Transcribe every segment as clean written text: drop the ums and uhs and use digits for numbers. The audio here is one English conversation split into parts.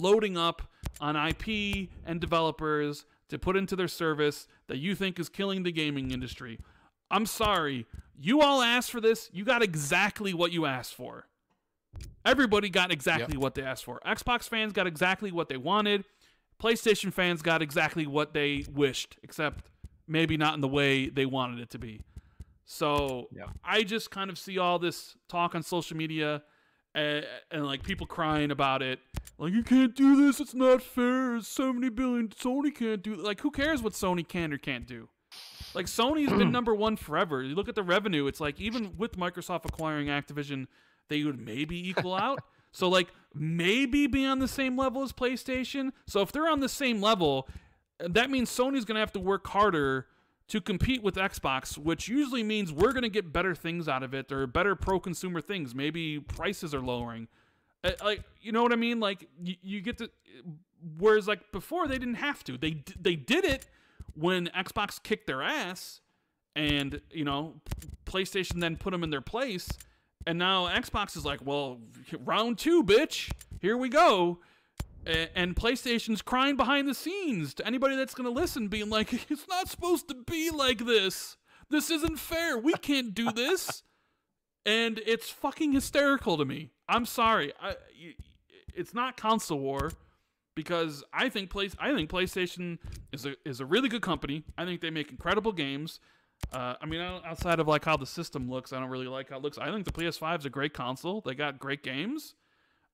loading up on IP and developers to put into their service that you think is killing the gaming industry. I'm sorry. You all asked for this. You got exactly what you asked for. Everybody got exactly what they asked for. Xbox fans got exactly what they wanted. PlayStation fans got exactly what they wished, except maybe not in the way they wanted it to be. So I just kind of see all this talk on social media and like people crying about it. Like, you can't do this. It's not fair. It's 70 billion. Sony can't do it. Like, who cares what Sony can or can't do? Like, Sony's been number one forever. You look at the revenue. It's like, even with Microsoft acquiring Activision, they would maybe equal out. So, like, maybe be on the same level as PlayStation. So if they're on the same level, that means Sony's going to have to work harder to compete with Xbox, which usually means we're going to get better things out of it or better pro-consumer things. Maybe prices are lowering. Like, you know what I mean? Like, you get to... Whereas, like, before, they didn't have to. They did it when Xbox kicked their ass and, you know, PlayStation then put them in their place. And now Xbox is like, well, round two, bitch. Here we go. And PlayStation's crying behind the scenes to anybody that's going to listen, being like, it's not supposed to be like this. This isn't fair. We can't do this. And it's fucking hysterical to me. I'm sorry. It's not console war because I think PlayStation is a really good company. I think they make incredible games. I mean, outside of like how the system looks, I don't really like how it looks. I think the PS5 is a great console. They got great games.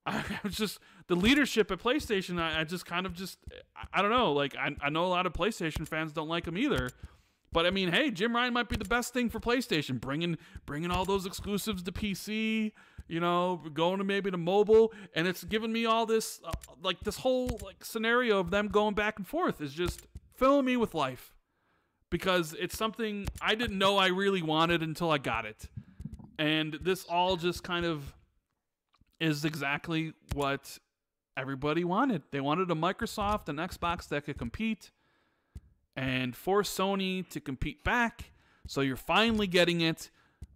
I was just the leadership at PlayStation. I just kind of I don't know. Like I know a lot of PlayStation fans don't like them either. But I mean, hey, Jim Ryan might be the best thing for PlayStation, bringing all those exclusives to PC. You know, going to maybe to mobile, and it's given me all this like this whole like scenario of them going back and forth is just filling me with life. Because it's something I didn't know I really wanted until I got it. And this all just kind of is exactly what everybody wanted. They wanted a Microsoft and Xbox that could compete and force Sony to compete back. So you're finally getting it.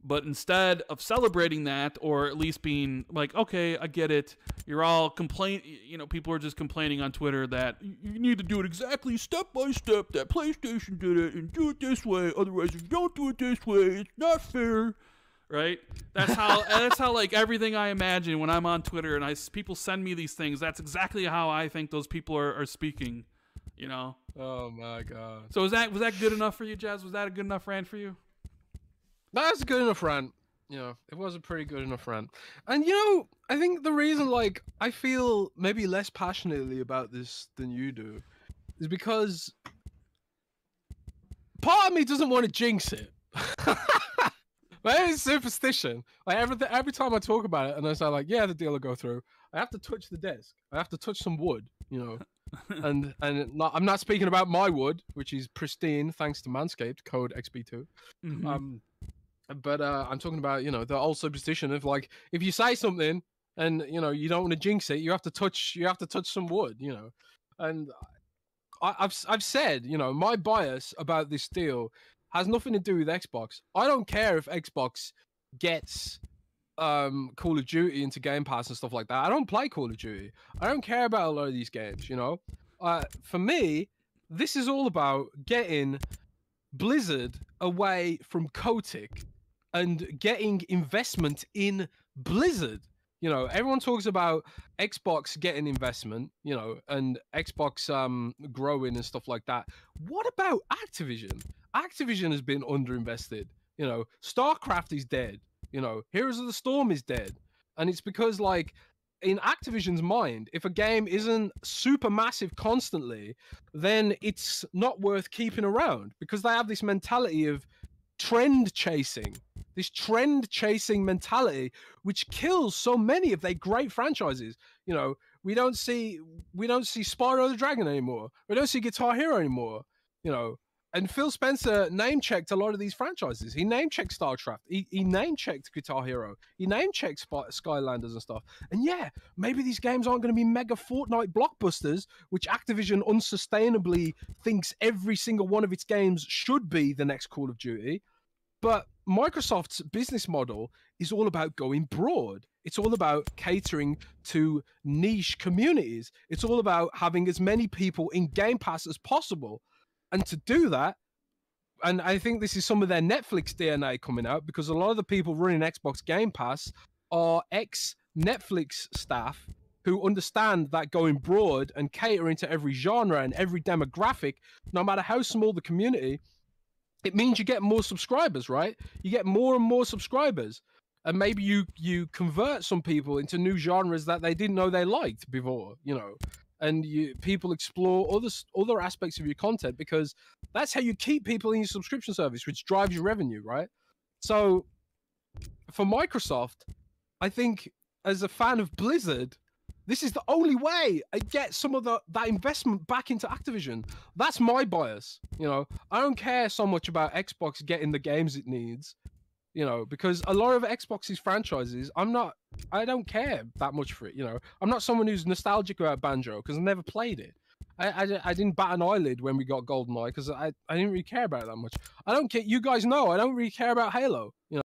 But instead of celebrating that, or at least being like, okay, I get it, you're all people are just complaining on Twitter that you need to do it exactly step by step, that PlayStation did it, and do it this way. Otherwise, if you don't do it this way, it's not fair, right? That's how like everything I imagine when I'm on Twitter and people send me these things. That's exactly how I think those people are speaking, you know? Oh my God. So was that good enough for you, Jazz? Was that a good enough rant for you? That's a good enough rant. You know, it was a pretty good enough rant. And, you know, I think the reason, like, I feel maybe less passionately about this than you do is because part of me doesn't want to jinx it. Maybe it's superstition. Like, every time I talk about it and I say, like, yeah, the deal will go through, I have to touch the desk. I have to touch some wood, you know. and I'm not speaking about my wood, which is pristine thanks to Manscaped, code XB2. Mm-hmm. But I'm talking about, you know, the old superstition of like, if you say something and, you know, you don't want to jinx it, you have to touch some wood, you know. And I've said, you know, my bias about this deal has nothing to do with Xbox. I don't care if Xbox gets Call of Duty into Game Pass and stuff like that. I don't play Call of Duty. I don't care about a lot of these games, you know. For me, this is all about getting Blizzard away from Kotick and getting investment in Blizzard. You know, everyone talks about Xbox getting investment, you know, and Xbox growing and stuff like that. What about Activision? Activision has been underinvested. You know, StarCraft is dead. You know, Heroes of the Storm is dead. And it's because, like, in Activision's mind, if a game isn't super massive constantly, then it's not worth keeping around because they have this mentality of trend chasing, this trend chasing mentality, which kills so many of their great franchises. You know, we don't see Spyro the Dragon anymore. We don't see Guitar Hero anymore. You know, and Phil Spencer name-checked a lot of these franchises. He name-checked StarCraft. He name-checked Guitar Hero. He name-checked Skylanders and stuff. And yeah, maybe these games aren't going to be mega Fortnite blockbusters, which Activision unsustainably thinks every single one of its games should be the next Call of Duty. But Microsoft's business model is all about going broad. It's all about catering to niche communities. It's all about having as many people in Game Pass as possible. And to do that, and I think this is some of their Netflix DNA coming out, because a lot of the people running Xbox Game Pass are ex-Netflix staff who understand that going broad and catering to every genre and every demographic, no matter how small the community, it means you get more subscribers, right? You get more and more subscribers. And maybe you convert some people into new genres that they didn't know they liked before, you know. And people explore other aspects of your content, because that's how you keep people in your subscription service, which drives your revenue, right? So for Microsoft, I think as a fan of Blizzard, this is the only way I get some of that investment back into Activision. That's my bias. You know, I don't care so much about Xbox getting the games it needs, you know, because a lot of Xbox's franchises, I don't care that much for it, you know. I'm not someone who's nostalgic about Banjo because I never played it. I didn't bat an eyelid when we got GoldenEye because I didn't really care about it that much. I don't care. You guys know I don't really care about Halo, you know.